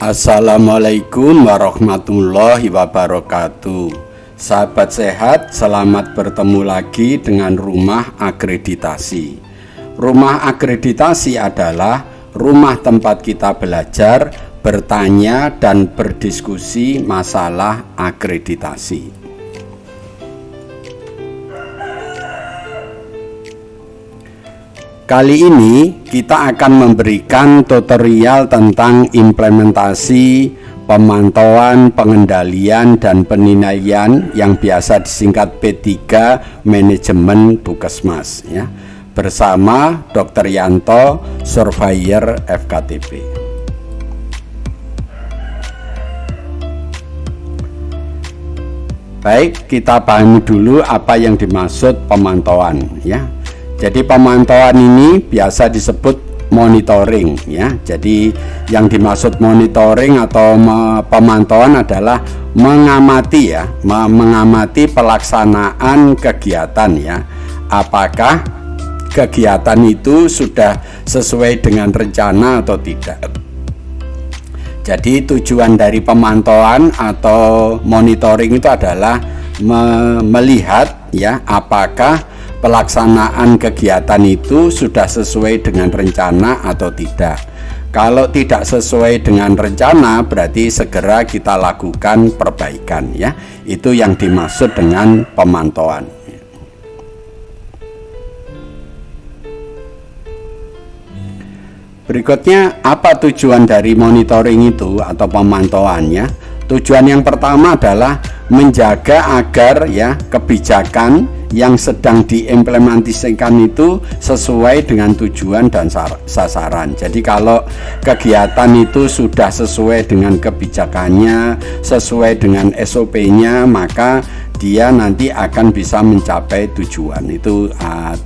Assalamualaikum warahmatullahi wabarakatuh. Sahabat sehat, selamat bertemu lagi dengan Rumah Akreditasi. Rumah Akreditasi adalah rumah tempat kita belajar, bertanya, dan berdiskusi masalah akreditasi. Kali ini kita akan memberikan tutorial tentang implementasi, pemantauan, pengendalian, dan penilaian yang biasa disingkat P3 Manajemen Puskesmas ya, bersama Dr. Yanto, Surveyor FKTP. Baik, kita pahami dulu apa yang dimaksud pemantauan ya. Jadi pemantauan ini biasa disebut monitoring ya. Jadi yang dimaksud monitoring atau pemantauan adalah mengamati ya, mengamati pelaksanaan kegiatan ya. Apakah kegiatan itu sudah sesuai dengan rencana atau tidak. Jadi tujuan dari pemantauan atau monitoring itu adalah melihat ya, apakah pelaksanaan kegiatan itu sudah sesuai dengan rencana atau tidak. Kalau tidak sesuai dengan rencana, berarti segera kita lakukan perbaikan ya. Itu yang dimaksud dengan pemantauan. Berikutnya, apa tujuan dari monitoring itu atau pemantauannya? Tujuan yang pertama adalah menjaga agar ya kebijakan yang sedang diimplementasikan itu sesuai dengan tujuan dan sasaran. Jadi kalau kegiatan itu sudah sesuai dengan kebijakannya, sesuai dengan SOP-nya, maka dia nanti akan bisa mencapai tujuan. Itu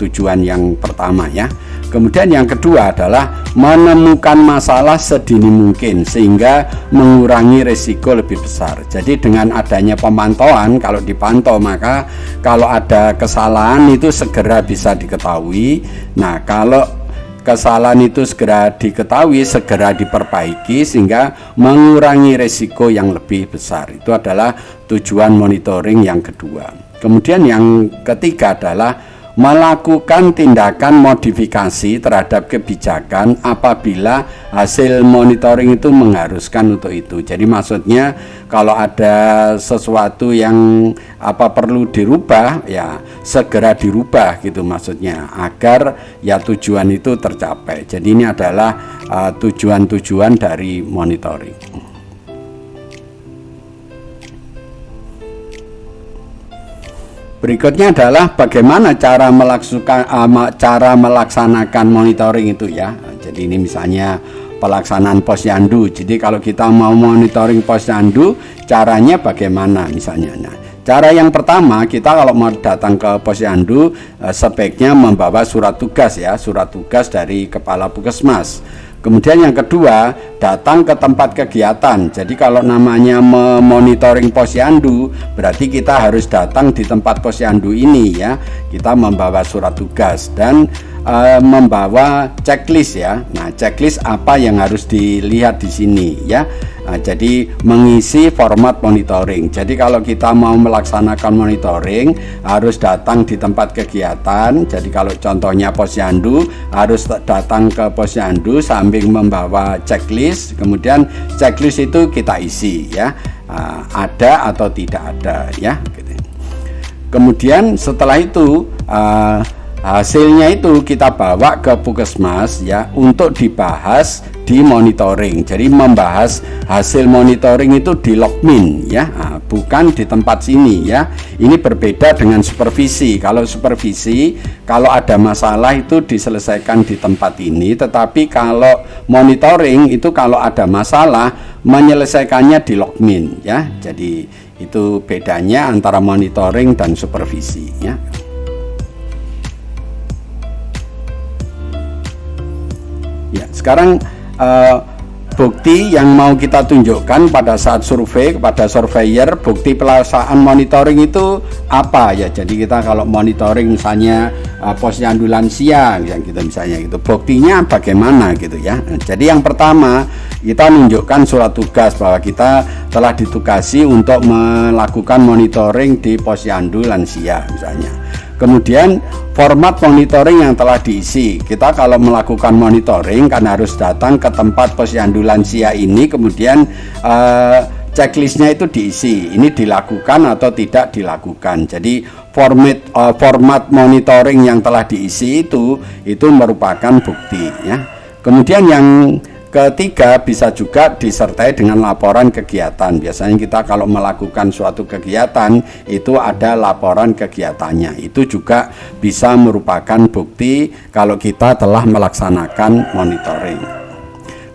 tujuan yang pertama ya. Kemudian yang kedua adalah menemukan masalah sedini mungkin sehingga mengurangi risiko lebih besar. Jadi dengan adanya pemantauan, kalau dipantau maka kalau ada kesalahan itu segera bisa diketahui. Nah, kalau kesalahan itu segera diketahui, segera diperbaiki sehingga mengurangi risiko yang lebih besar. Itu adalah tujuan monitoring yang kedua. Kemudian yang ketiga adalah melakukan tindakan modifikasi terhadap kebijakan apabila hasil monitoring itu mengharuskan untuk itu. Jadi maksudnya kalau ada sesuatu yang perlu dirubah ya segera dirubah gitu maksudnya, agar ya tujuan itu tercapai. Jadi ini adalah tujuan-tujuan dari monitoring. Berikutnya adalah bagaimana cara melaksanakan monitoring itu ya. Jadi ini misalnya pelaksanaan posyandu. Jadi kalau kita mau monitoring posyandu, caranya bagaimana misalnya. Nah, cara yang pertama, kita kalau mau datang ke posyandu sebaiknya membawa surat tugas ya, surat tugas dari kepala puskesmas. Kemudian yang kedua, datang ke tempat kegiatan. Jadi kalau namanya memonitoring posyandu, berarti kita harus datang di tempat posyandu ini ya. Kita membawa surat tugas dan membawa checklist ya. Nah, checklist apa yang harus dilihat di sini ya. Nah, jadi mengisi format monitoring. Jadi kalau kita mau melaksanakan monitoring harus datang di tempat kegiatan. Jadi kalau contohnya posyandu, harus datang ke posyandu sambil membawa checklist. Kemudian checklist itu kita isi ya, ada atau tidak ada ya. Kemudian setelah itu hasilnya itu kita bawa ke puskesmas ya untuk dibahas di monitoring. Jadi membahas hasil monitoring itu di Logmin ya, bukan di tempat sini ya. Ini berbeda dengan supervisi. Kalau supervisi, kalau ada masalah itu diselesaikan di tempat ini, tetapi kalau monitoring itu kalau ada masalah menyelesaikannya di Logmin ya. Jadi itu bedanya antara monitoring dan supervisi ya. Ya, sekarang bukti yang mau kita tunjukkan pada saat survei kepada surveyor, bukti pelaksanaan monitoring itu apa ya. Jadi kita kalau monitoring misalnya posyandu lansia yang kita misalnya gitu, buktinya bagaimana gitu ya. Jadi yang pertama kita menunjukkan surat tugas bahwa kita telah ditugasi untuk melakukan monitoring di posyandu lansia misalnya. Kemudian format monitoring yang telah diisi, kita kalau melakukan monitoring kan harus datang ke tempat posyandu lansia ini, kemudian checklistnya itu diisi, ini dilakukan atau tidak dilakukan. Jadi format monitoring yang telah diisi itu merupakan bukti ya. Kemudian yang ketiga bisa juga disertai dengan laporan kegiatan. Biasanya kita kalau melakukan suatu kegiatan itu ada laporan kegiatannya. Itu juga bisa merupakan bukti kalau kita telah melaksanakan monitoring.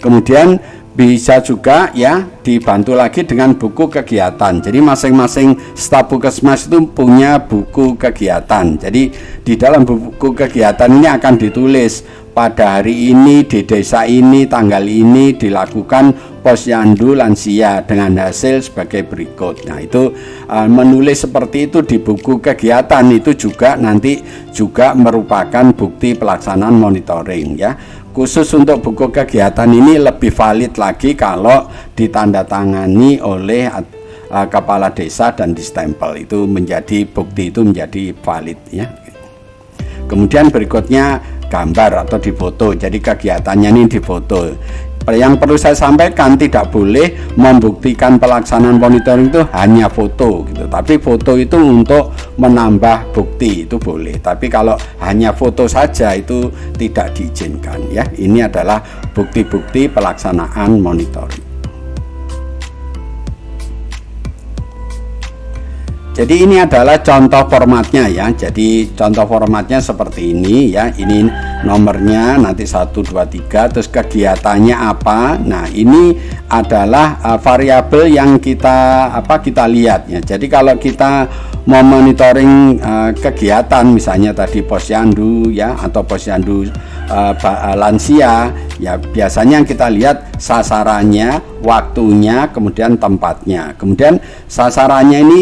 Kemudian bisa juga ya dibantu lagi dengan buku kegiatan. Jadi masing-masing staf puskesmas itu punya buku kegiatan. Jadi di dalam buku kegiatan ini akan ditulis pada hari ini di desa ini tanggal ini dilakukan posyandu lansia dengan hasil sebagai berikut. Nah itu menulis seperti itu di buku kegiatan itu juga nanti juga merupakan bukti pelaksanaan monitoring ya. Khusus untuk buku kegiatan ini lebih valid lagi kalau ditandatangani oleh kepala desa dan distempel, itu menjadi bukti, itu menjadi valid ya. Kemudian berikutnya gambar atau difoto. Jadi kegiatannya ini difoto. Yang perlu saya sampaikan, tidak boleh membuktikan pelaksanaan monitoring itu hanya foto gitu. Tapi foto itu untuk menambah bukti itu boleh. Tapi kalau hanya foto saja itu tidak diizinkan ya. Ini adalah bukti-bukti pelaksanaan monitoring. Jadi ini adalah contoh formatnya ya. Jadi contoh formatnya seperti ini ya. Ini nomornya nanti 1, 2, 3, terus kegiatannya apa. Nah, ini adalah variabel yang kita lihat ya. Jadi kalau kita mau monitoring kegiatan misalnya tadi posyandu ya atau posyandu lansia ya, biasanya yang kita lihat sasarannya, waktunya, kemudian tempatnya. Kemudian sasarannya ini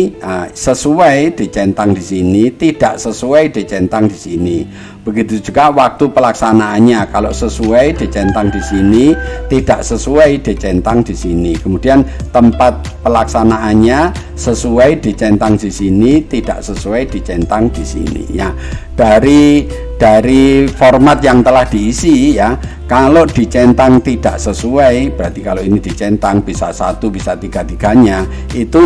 sesuai dicentang di sini, tidak sesuai dicentang di sini. Begitu juga waktu pelaksanaannya, kalau sesuai dicentang di sini, tidak sesuai dicentang di sini. Kemudian tempat pelaksanaannya sesuai dicentang di sini, tidak sesuai dicentang di sini. Ya, dari format yang telah diisi ya, kalau dicentang tidak sesuai, berarti kalau ini dicentang bisa 1, bisa 3-3-nya, itu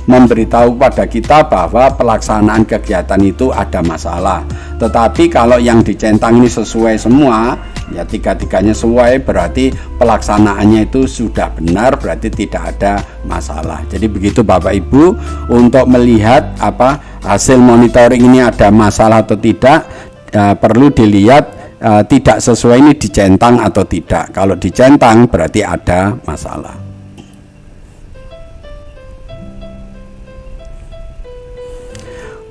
memberitahu pada kita bahwa pelaksanaan kegiatan itu ada masalah. Tetapi kalau yang dicentang ini sesuai semua, ya 3-3-nya sesuai, berarti pelaksanaannya itu sudah benar, berarti tidak ada masalah. Jadi begitu Bapak Ibu, untuk melihat hasil monitoring ini ada masalah atau tidak, perlu dilihat tidak sesuai ini dicentang atau tidak. Kalau dicentang berarti ada masalah.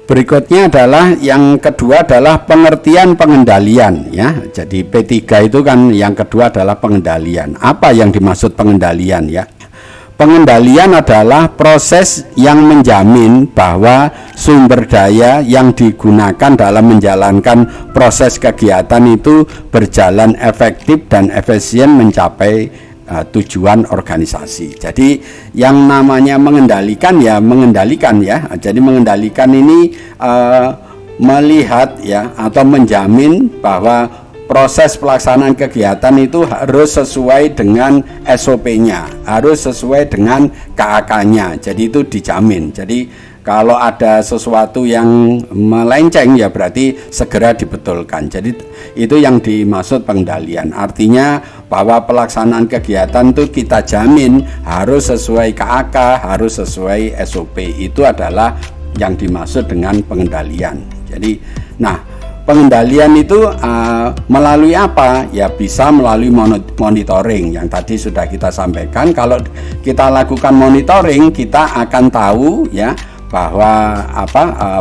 Berikutnya adalah yang kedua adalah pengertian pengendalian ya. Jadi P3 itu kan yang kedua adalah pengendalian. Apa yang dimaksud pengendalian ya? Pengendalian adalah proses yang menjamin bahwa sumber daya yang digunakan dalam menjalankan proses kegiatan itu berjalan efektif dan efisien mencapai tujuan organisasi. Jadi yang namanya mengendalikan ya. Jadi mengendalikan ini melihat ya atau menjamin bahwa proses pelaksanaan kegiatan itu harus sesuai dengan SOP-nya, harus sesuai dengan KAK-nya. Jadi itu dijamin. Jadi kalau ada sesuatu yang melenceng ya berarti segera dibetulkan. Jadi itu yang dimaksud pengendalian. Artinya bahwa pelaksanaan kegiatan itu kita jamin harus sesuai KAK, harus sesuai SOP. Itu adalah yang dimaksud dengan pengendalian. Jadi pengendalian itu melalui apa? Ya bisa melalui monitoring yang tadi sudah kita sampaikan. Kalau kita lakukan monitoring, kita akan tahu ya bahwa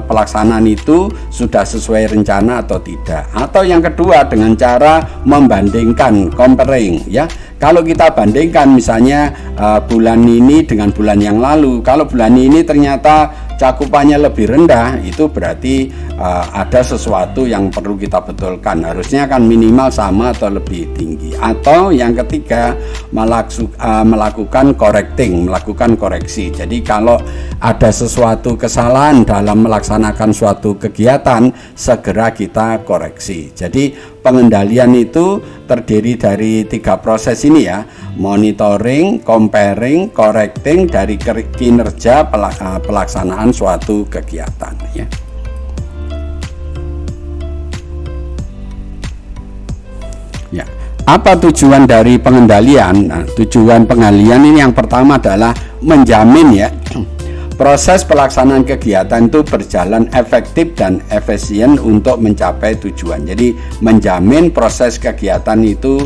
pelaksanaan itu sudah sesuai rencana atau tidak. Atau yang kedua dengan cara membandingkan, comparing ya. Kalau kita bandingkan misalnya bulan ini dengan bulan yang lalu, kalau bulan ini ternyata cakupannya lebih rendah, itu berarti ada sesuatu yang perlu kita betulkan. Harusnya kan minimal sama atau lebih tinggi. Atau yang ketiga, melakukan melakukan koreksi. Jadi kalau ada sesuatu kesalahan dalam melaksanakan suatu kegiatan, segera kita koreksi. Jadi pengendalian itu terdiri dari 3 proses ini ya: monitoring, comparing, correcting dari kinerja pelaksanaan suatu kegiatan ya. Ya, apa tujuan dari pengendalian? Nah, tujuan pengendalian ini yang pertama adalah menjamin ya proses pelaksanaan kegiatan itu berjalan efektif dan efisien untuk mencapai tujuan. Jadi menjamin proses kegiatan itu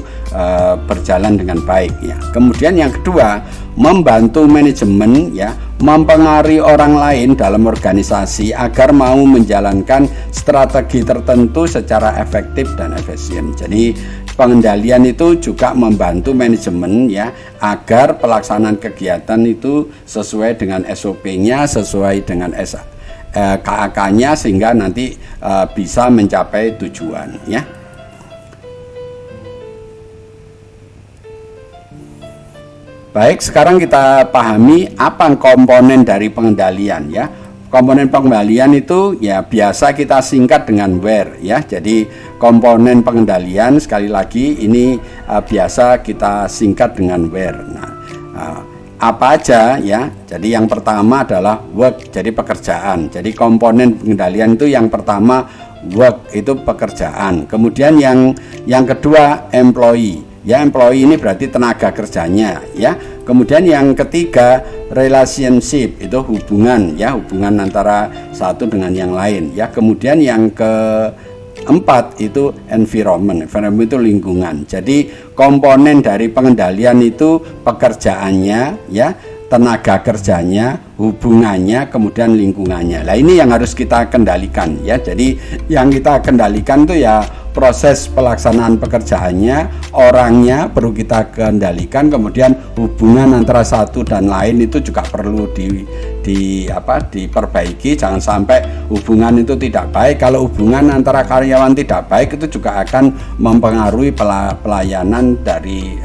berjalan dengan baik ya. Kemudian yang kedua, membantu manajemen ya, mempengaruhi orang lain dalam organisasi agar mau menjalankan strategi tertentu secara efektif dan efisien. Jadi pengendalian itu juga membantu manajemen ya, agar pelaksanaan kegiatan itu sesuai dengan SOP-nya, sesuai dengan KAK-nya, sehingga nanti bisa mencapai tujuan ya. Baik, sekarang kita pahami apa komponen dari pengendalian ya. Komponen pengendalian itu ya biasa kita singkat dengan WHERE ya. Jadi komponen pengendalian sekali lagi ini biasa kita singkat dengan WHERE. Nah, apa aja ya? Jadi yang pertama adalah work, jadi pekerjaan. Jadi komponen pengendalian itu yang pertama work, itu pekerjaan. Kemudian yang kedua employee. Ya, employee ini berarti tenaga kerjanya ya. Kemudian yang ketiga relationship, itu hubungan ya, hubungan antara satu dengan yang lain ya. Kemudian yang keempat itu environment itu lingkungan. Jadi komponen dari pengendalian itu pekerjaannya ya, tenaga kerjanya, hubungannya, kemudian lingkungannya. Nah, ini yang harus kita kendalikan ya. Jadi yang kita kendalikan itu ya proses pelaksanaan pekerjaannya, orangnya perlu kita kendalikan, kemudian hubungan antara satu dan lain itu juga perlu diperbaiki. Jangan sampai hubungan itu tidak baik. Kalau hubungan antara karyawan tidak baik, itu juga akan mempengaruhi pelayanan dari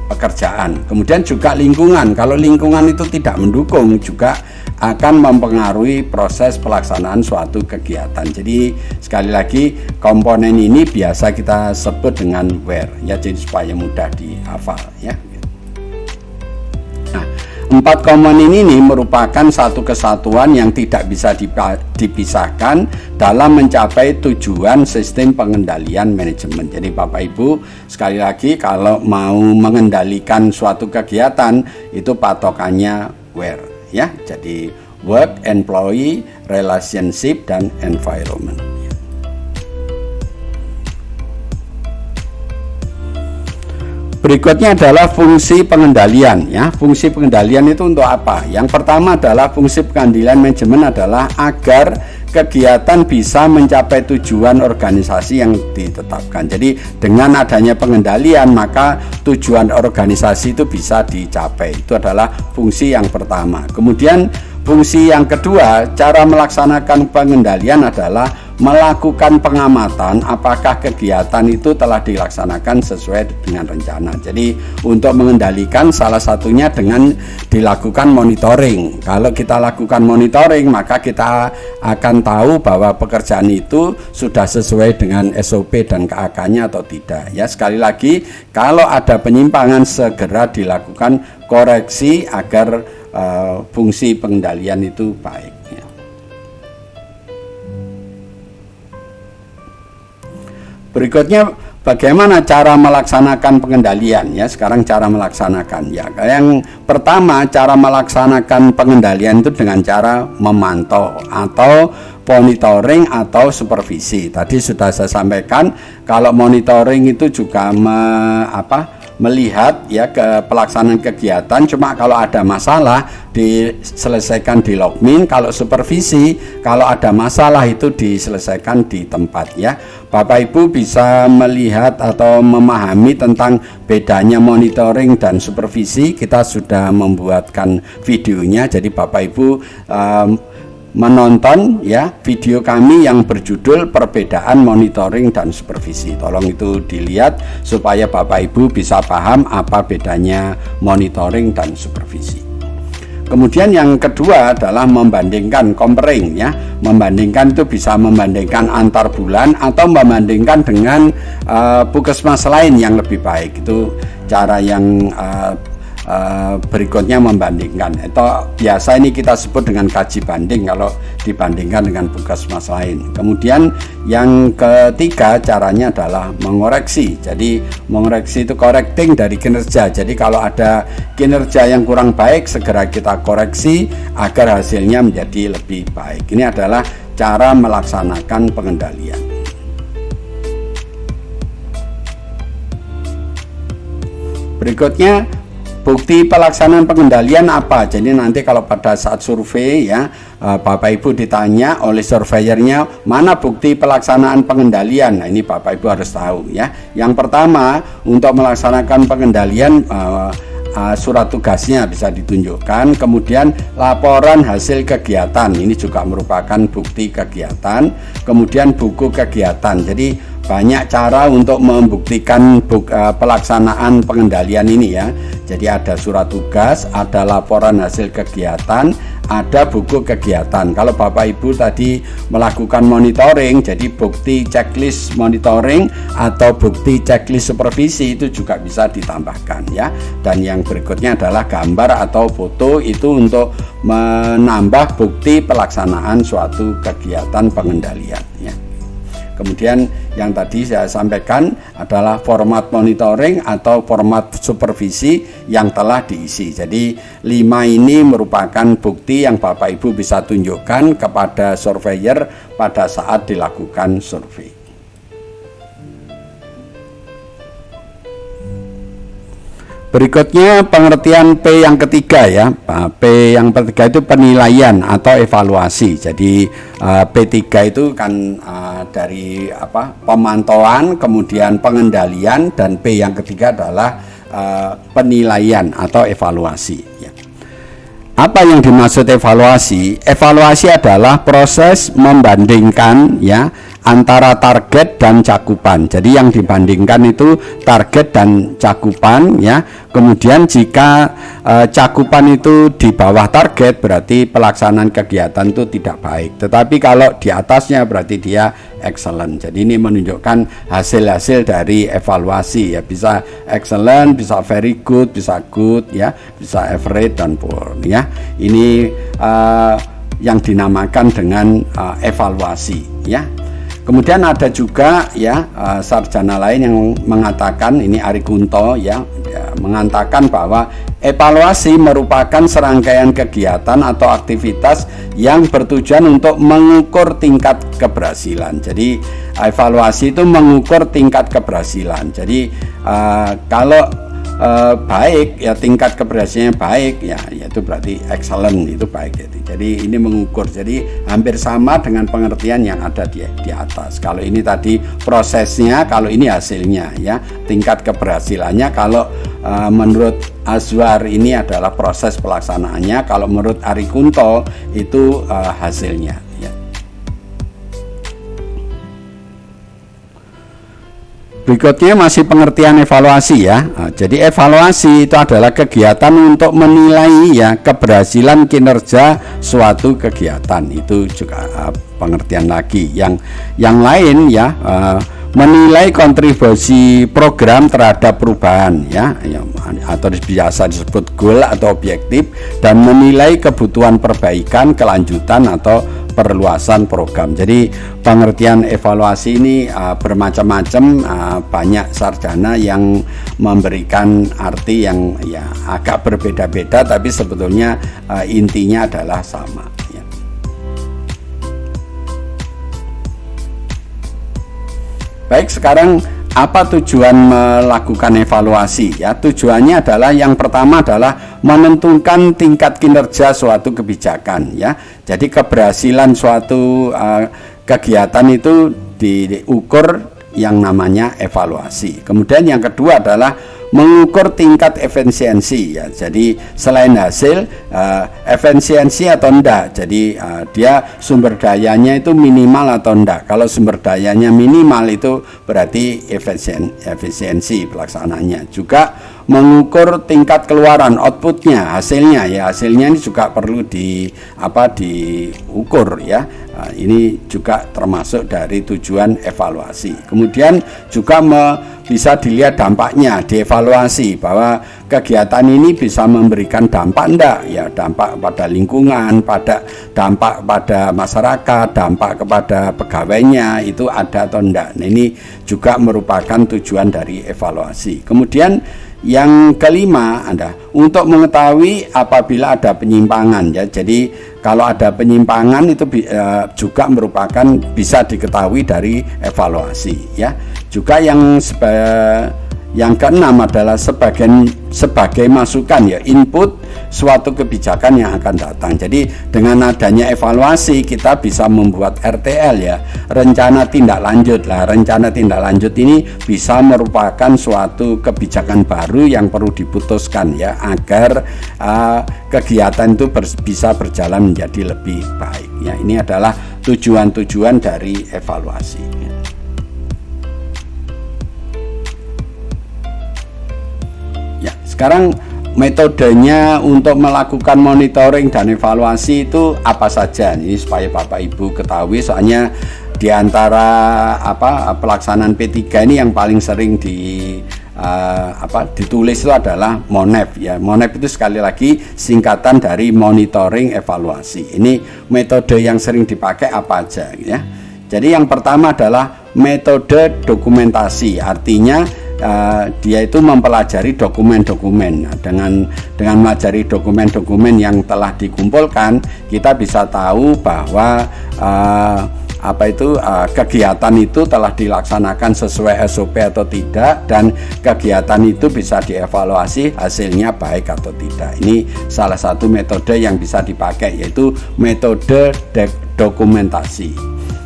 pekerjaan. Kemudian juga lingkungan. Kalau lingkungan itu tidak mendukung, juga akan mempengaruhi proses pelaksanaan suatu kegiatan. Jadi sekali lagi komponen ini biasa kita sebut dengan WHERE ya, jadi supaya mudah dihafal ya. Nah, 4 komponen ini merupakan satu kesatuan yang tidak bisa dipisahkan dalam mencapai tujuan sistem pengendalian manajemen. Jadi Bapak Ibu sekali lagi kalau mau mengendalikan suatu kegiatan itu patokannya WHERE ya. Jadi work, employee, relationship, dan environment. Berikutnya adalah fungsi pengendalian ya. Fungsi pengendalian itu untuk apa? Yang pertama adalah fungsi pengendalian manajemen adalah agar kegiatan bisa mencapai tujuan organisasi yang ditetapkan. Jadi dengan adanya pengendalian maka tujuan organisasi itu bisa dicapai. Itu adalah fungsi yang pertama. Kemudian fungsi yang kedua, cara melaksanakan pengendalian adalah melakukan pengamatan apakah kegiatan itu telah dilaksanakan sesuai dengan rencana. Jadi untuk mengendalikan salah satunya dengan dilakukan monitoring. Kalau kita lakukan monitoring maka kita akan tahu bahwa pekerjaan itu sudah sesuai dengan SOP dan KAK-nya atau tidak. Ya, sekali lagi kalau ada penyimpangan segera dilakukan koreksi agar fungsi pengendalian itu baik. Berikutnya bagaimana cara melaksanakan pengendalian ya. Sekarang cara melaksanakan ya. Yang pertama, cara melaksanakan pengendalian itu dengan cara memantau atau monitoring atau supervisi. Tadi sudah saya sampaikan kalau monitoring itu juga melihat ya ke pelaksanaan kegiatan, cuma kalau ada masalah diselesaikan di Logmin, kalau supervisi kalau ada masalah itu diselesaikan di tempat ya. Bapak Ibu bisa melihat atau memahami tentang bedanya monitoring dan supervisi. Kita sudah membuatkan videonya, jadi Bapak Ibu menonton ya video kami yang berjudul perbedaan monitoring dan supervisi. Tolong itu dilihat supaya Bapak Ibu bisa paham apa bedanya monitoring dan supervisi. Kemudian yang kedua adalah membandingkan, comparing ya. Membandingkan itu bisa membandingkan antar bulan atau membandingkan dengan puskesmas lain yang lebih baik. Itu cara yang berikutnya membandingkan. Itu biasa ini kita sebut dengan kaji banding kalau dibandingkan dengan puskesmas lain. Kemudian yang ketiga caranya adalah mengoreksi. Jadi mengoreksi itu correcting dari kinerja. Jadi kalau ada kinerja yang kurang baik segera kita koreksi agar hasilnya menjadi lebih baik. Ini adalah cara melaksanakan pengendalian. Berikutnya bukti pelaksanaan pengendalian apa? Jadi nanti kalau pada saat survei ya Bapak Ibu ditanya oleh surveyornya mana bukti pelaksanaan pengendalian. Nah ini Bapak Ibu harus tahu ya. Yang pertama untuk melaksanakan pengendalian surat tugasnya bisa ditunjukkan, kemudian laporan hasil kegiatan ini juga merupakan bukti kegiatan, kemudian buku kegiatan. Jadi banyak cara untuk membuktikan pelaksanaan pengendalian ini ya. Jadi ada surat tugas, ada laporan hasil kegiatan, ada buku kegiatan. Kalau Bapak Ibu tadi melakukan monitoring, jadi bukti checklist monitoring atau bukti checklist supervisi itu juga bisa ditambahkan ya. Dan yang berikutnya adalah gambar atau foto, itu untuk menambah bukti pelaksanaan suatu kegiatan pengendalian ya. Kemudian yang tadi saya sampaikan adalah format monitoring atau format supervisi yang telah diisi. Jadi 5 ini merupakan bukti yang Bapak Ibu bisa tunjukkan kepada surveyor pada saat dilakukan survei. Berikutnya pengertian P yang ketiga ya. P yang ketiga itu penilaian atau evaluasi. Jadi P3 itu kan dari pemantauan, kemudian pengendalian, dan P yang ketiga adalah penilaian atau evaluasi ya. Apa yang dimaksud evaluasi? Evaluasi adalah proses membandingkan ya antara target dan cakupan. Jadi yang dibandingkan itu target dan cakupan ya. Kemudian jika cakupan itu di bawah target berarti pelaksanaan kegiatan itu tidak baik. Tetapi kalau di atasnya berarti dia excellent. Jadi ini menunjukkan hasil-hasil dari evaluasi ya, bisa excellent, bisa very good, bisa good ya, bisa average dan poor ya. Ini yang dinamakan dengan evaluasi ya. Kemudian ada juga ya sarjana lain yang mengatakan, ini Ari Kunto ya mengatakan bahwa evaluasi merupakan serangkaian kegiatan atau aktivitas yang bertujuan untuk mengukur tingkat keberhasilan. Jadi evaluasi itu mengukur tingkat keberhasilan. Jadi kalau baik ya, tingkat keberhasilannya baik ya, itu berarti excellent, itu baik gitu. Jadi ini mengukur, jadi hampir sama dengan pengertian yang ada di atas. Kalau ini tadi prosesnya, kalau ini hasilnya ya, tingkat keberhasilannya. Kalau menurut Azwar ini adalah proses pelaksanaannya, kalau menurut Ari Kunto itu hasilnya ya. Berikutnya masih pengertian evaluasi ya. Jadi evaluasi itu adalah kegiatan untuk menilai ya keberhasilan kinerja suatu kegiatan. Itu juga pengertian lagi. Yang lain ya, menilai kontribusi program terhadap perubahan ya, atau biasa disebut goal atau objektif, dan menilai kebutuhan perbaikan, kelanjutan atau perluasan program. Jadi pengertian evaluasi ini bermacam-macam, banyak sarjana yang memberikan arti yang ya agak berbeda-beda, tapi sebetulnya intinya adalah sama ya. Baik, sekarang apa tujuan melakukan evaluasi ya? Tujuannya adalah yang pertama adalah menentukan tingkat kinerja suatu kebijakan ya. Jadi keberhasilan suatu kegiatan itu diukur yang namanya evaluasi. Kemudian yang kedua adalah mengukur tingkat efisiensi ya. Jadi selain hasil efisiensi atau enggak. Jadi dia sumber dayanya itu minimal atau enggak. Kalau sumber dayanya minimal itu berarti efisiensi pelaksananya. Juga mengukur tingkat keluaran outputnya, hasilnya ya. Hasilnya ini juga perlu diukur ya. Ini juga termasuk dari tujuan evaluasi. Kemudian juga bisa dilihat dampaknya, dievaluasi bahwa kegiatan ini bisa memberikan dampak enggak ya, dampak pada lingkungan, dampak pada masyarakat, dampak kepada pegawainya itu ada atau enggak. Nah, ini juga merupakan tujuan dari evaluasi. Kemudian yang kelima adalah untuk mengetahui apabila ada penyimpangan ya. Jadi kalau ada penyimpangan itu juga merupakan bisa diketahui dari evaluasi ya. Juga yang keenam adalah sebagai masukan ya, input suatu kebijakan yang akan datang. Jadi dengan adanya evaluasi kita bisa membuat RTL ya, rencana tindak lanjut lah. Rencana tindak lanjut ini bisa merupakan suatu kebijakan baru yang perlu diputuskan ya, agar kegiatan itu bisa berjalan menjadi lebih baik ya. Ini adalah tujuan-tujuan dari evaluasi ya. Sekarang metodenya untuk melakukan monitoring dan evaluasi itu apa saja? Ini supaya Bapak Ibu ketahui, soalnya di antara pelaksanaan P3 ini yang paling sering ditulis itu adalah MONEV ya. MONEV itu sekali lagi singkatan dari monitoring evaluasi. Ini metode yang sering dipakai apa aja ya. Jadi yang pertama adalah metode dokumentasi, artinya dia itu mempelajari dokumen-dokumen. Dengan mempelajari dokumen-dokumen yang telah dikumpulkan, kita bisa tahu bahwa kegiatan itu telah dilaksanakan sesuai SOP atau tidak, dan kegiatan itu bisa dievaluasi hasilnya baik atau tidak. Ini salah satu metode yang bisa dipakai, yaitu metode dokumentasi.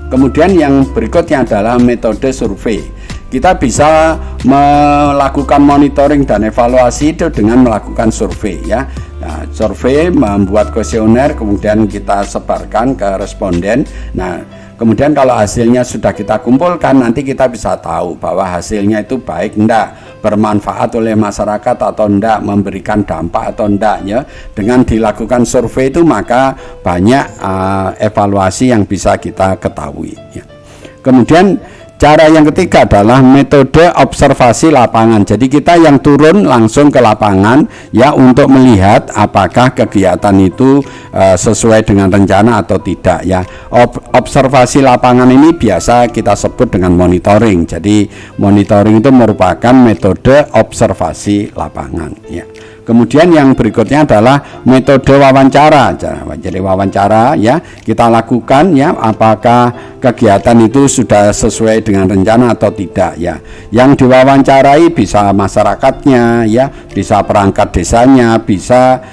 Kemudian yang berikutnya adalah metode survei. Kita bisa melakukan monitoring dan evaluasi itu dengan melakukan survei ya. Nah, survei membuat kuesioner, kemudian kita sebarkan ke responden. Nah, kemudian kalau hasilnya sudah kita kumpulkan, nanti kita bisa tahu bahwa hasilnya itu baik enggak, bermanfaat oleh masyarakat atau enggak, memberikan dampak atau enggak ya. Dengan dilakukan survei itu maka banyak evaluasi yang bisa kita ketahui ya. Kemudian cara yang ketiga adalah metode observasi lapangan. Jadi kita yang turun langsung ke lapangan ya, untuk melihat apakah kegiatan itu sesuai dengan rencana atau tidak ya. Observasi lapangan ini biasa kita sebut dengan monitoring. Jadi monitoring itu merupakan metode observasi lapangan ya. Kemudian yang berikutnya adalah metode wawancara. Jadi wawancara ya, kita lakukan ya, apakah kegiatan itu sudah sesuai dengan rencana atau tidak ya. Yang diwawancarai bisa masyarakatnya ya, bisa perangkat desanya, bisa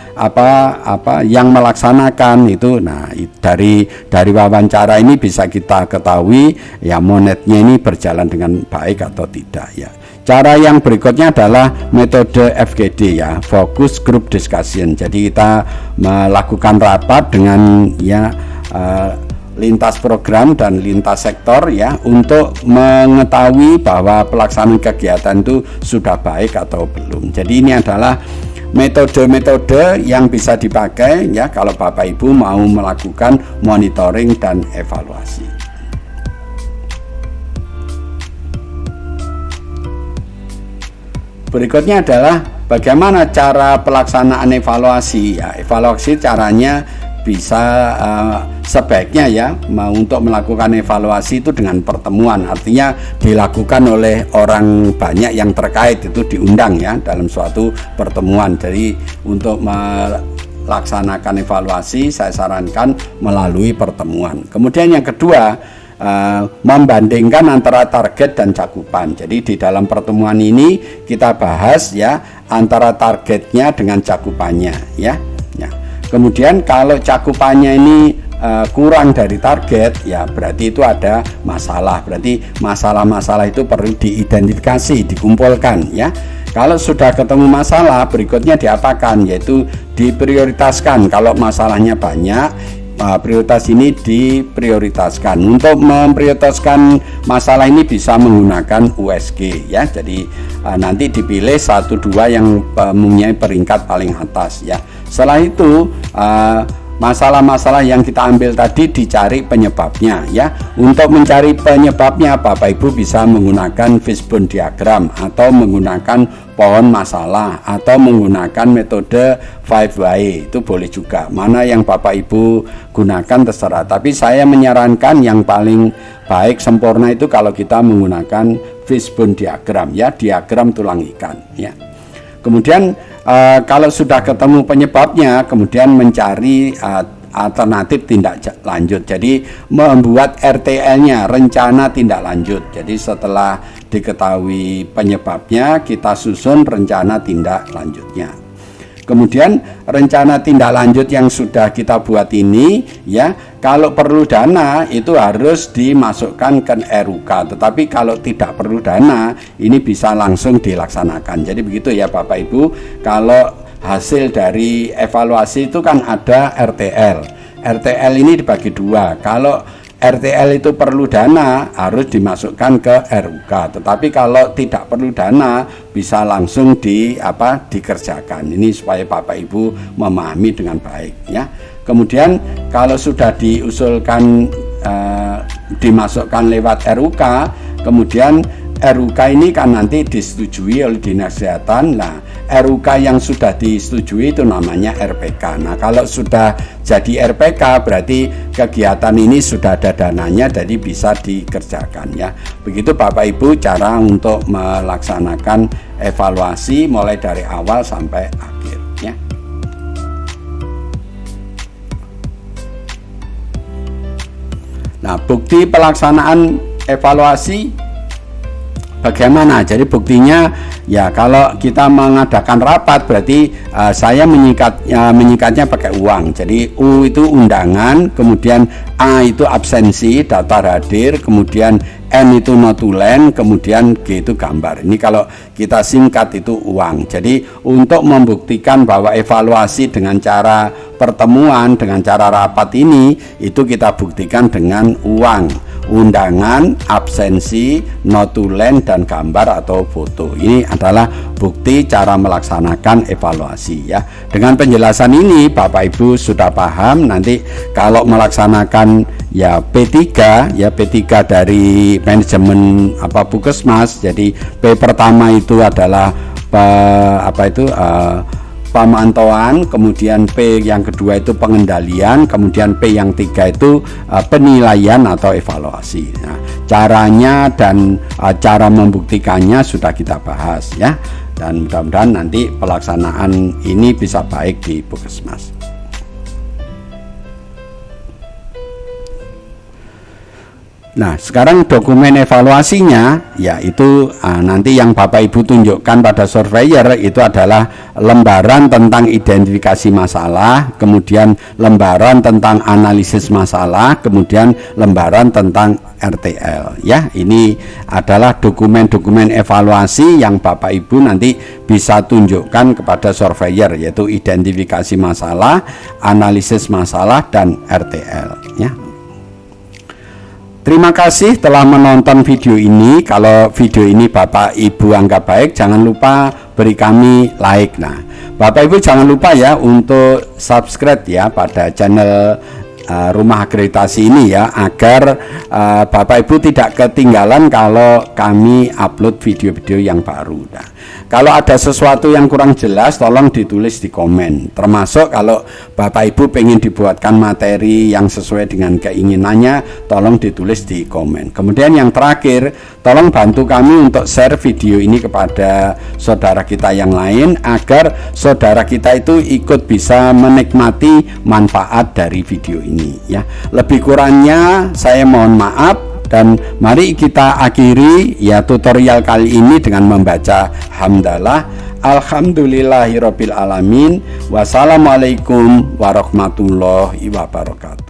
yang melaksanakan itu. Nah, dari wawancara ini bisa kita ketahui ya, monetnya ini berjalan dengan baik atau tidak ya. Cara yang berikutnya adalah metode FGD ya, Focus Group Discussion. Jadi kita melakukan rapat dengan ya lintas program dan lintas sektor ya, untuk mengetahui bahwa pelaksanaan kegiatan itu sudah baik atau belum. Jadi ini adalah metode-metode yang bisa dipakai ya kalau Bapak Ibu mau melakukan monitoring dan evaluasi. Berikutnya adalah bagaimana cara pelaksanaan evaluasi ya. Evaluasi caranya bisa sebaiknya ya, untuk melakukan evaluasi itu dengan pertemuan, artinya dilakukan oleh orang banyak yang terkait, itu diundang ya dalam suatu pertemuan. Jadi untuk melaksanakan evaluasi saya sarankan melalui pertemuan. Kemudian yang kedua, membandingkan antara target dan cakupan. Jadi di dalam pertemuan ini kita bahas ya antara targetnya dengan cakupannya ya. Kemudian kalau cakupannya ini kurang dari target, ya berarti itu ada masalah. Berarti masalah-masalah itu perlu diidentifikasi, dikumpulkan ya. Kalau sudah ketemu masalah, berikutnya diapakan? Yaitu diprioritaskan. Kalau masalahnya banyak, prioritas ini diprioritaskan. Untuk memprioritaskan masalah ini bisa menggunakan USG ya. Jadi nanti dipilih 1-2 yang mempunyai peringkat paling atas ya. Setelah itu masalah-masalah yang kita ambil tadi dicari penyebabnya ya. Untuk mencari penyebabnya Bapak Ibu bisa menggunakan fishbone diagram atau menggunakan pohon masalah atau menggunakan metode 5 itu boleh juga. Mana yang Bapak Ibu gunakan terserah. Tapi saya menyarankan yang paling baik sempurna itu kalau kita menggunakan fishbone diagram ya, diagram tulang ikan ya. Kemudian kalau sudah ketemu penyebabnya, kemudian mencari alternatif tindak lanjut. Jadi membuat RTL-nya, rencana tindak lanjut. Jadi setelah diketahui penyebabnya, kita susun rencana tindak lanjutnya. Kemudian rencana tindak lanjut yang sudah kita buat ini ya, kalau perlu dana itu harus dimasukkan ke RUK. Tetapi kalau tidak perlu dana, ini bisa langsung dilaksanakan. Jadi begitu ya Bapak Ibu. Kalau hasil dari evaluasi itu kan ada RTL. RTL ini dibagi 2. Kalau RTL itu perlu dana harus dimasukkan ke RUK. Tetapi kalau tidak perlu dana bisa langsung dikerjakan. Ini supaya Bapak Ibu memahami dengan baik ya. Kemudian kalau sudah diusulkan dimasukkan lewat RUK, kemudian RUK ini kan nanti disetujui oleh Dinas Kesehatan. Nah, RUK yang sudah disetujui itu namanya RPK. Nah, kalau sudah jadi RPK berarti kegiatan ini sudah ada dananya, jadi bisa dikerjakan ya. Begitu Bapak Ibu cara untuk melaksanakan evaluasi mulai dari awal sampai akhir ya. Nah, bukti pelaksanaan evaluasi bagaimana? Jadi buktinya ya kalau kita mengadakan rapat berarti saya menyingkatnya pakai uang. Jadi U itu undangan, kemudian A itu absensi, daftar hadir, kemudian N itu notulen, kemudian G itu gambar. Ini kalau kita singkat itu uang. Jadi untuk membuktikan bahwa evaluasi dengan cara pertemuan, dengan cara rapat ini itu kita buktikan dengan uang. Undangan, absensi, notulen, dan gambar atau foto. Ini adalah bukti cara melaksanakan evaluasi ya. Dengan penjelasan ini Bapak Ibu sudah paham. Nanti kalau melaksanakan ya P3 ya, P3 dari manajemen Puskesmas. Jadi P pertama itu adalah pemantauan, kemudian P yang kedua itu pengendalian, kemudian P yang 3 itu penilaian atau evaluasi. Nah, caranya dan cara membuktikannya sudah kita bahas ya, dan mudah-mudahan nanti pelaksanaan ini bisa baik di Puskesmas. Nah, sekarang dokumen evaluasinya yaitu nanti yang Bapak Ibu tunjukkan pada surveyor itu adalah lembaran tentang identifikasi masalah, kemudian lembaran tentang analisis masalah, kemudian lembaran tentang RTL ya. Ini adalah dokumen-dokumen evaluasi yang Bapak Ibu nanti bisa tunjukkan kepada surveyor, yaitu identifikasi masalah, analisis masalah, dan RTL ya. Terima kasih telah menonton video ini. Kalau video ini Bapak Ibu anggap baik, jangan lupa beri kami like. Nah, Bapak Ibu jangan lupa ya untuk subscribe ya pada channel Rumah Akreditasi ini ya, agar Bapak Ibu tidak ketinggalan kalau kami upload video-video yang baru. Nah, Kalau ada sesuatu yang kurang jelas, tolong ditulis di komen. Termasuk kalau Bapak Ibu pengen dibuatkan materi yang sesuai dengan keinginannya, tolong ditulis di komen. Kemudian yang terakhir, tolong bantu kami untuk share video ini kepada saudara kita yang lain, agar saudara kita itu ikut bisa menikmati manfaat dari video ini ya. Lebih kurangnya saya mohon maaf. Dan mari kita akhiri ya tutorial kali ini dengan membaca hamdalah. Alhamdulillahirabbil alamin. Wassalamualaikum warahmatullahi wabarakatuh.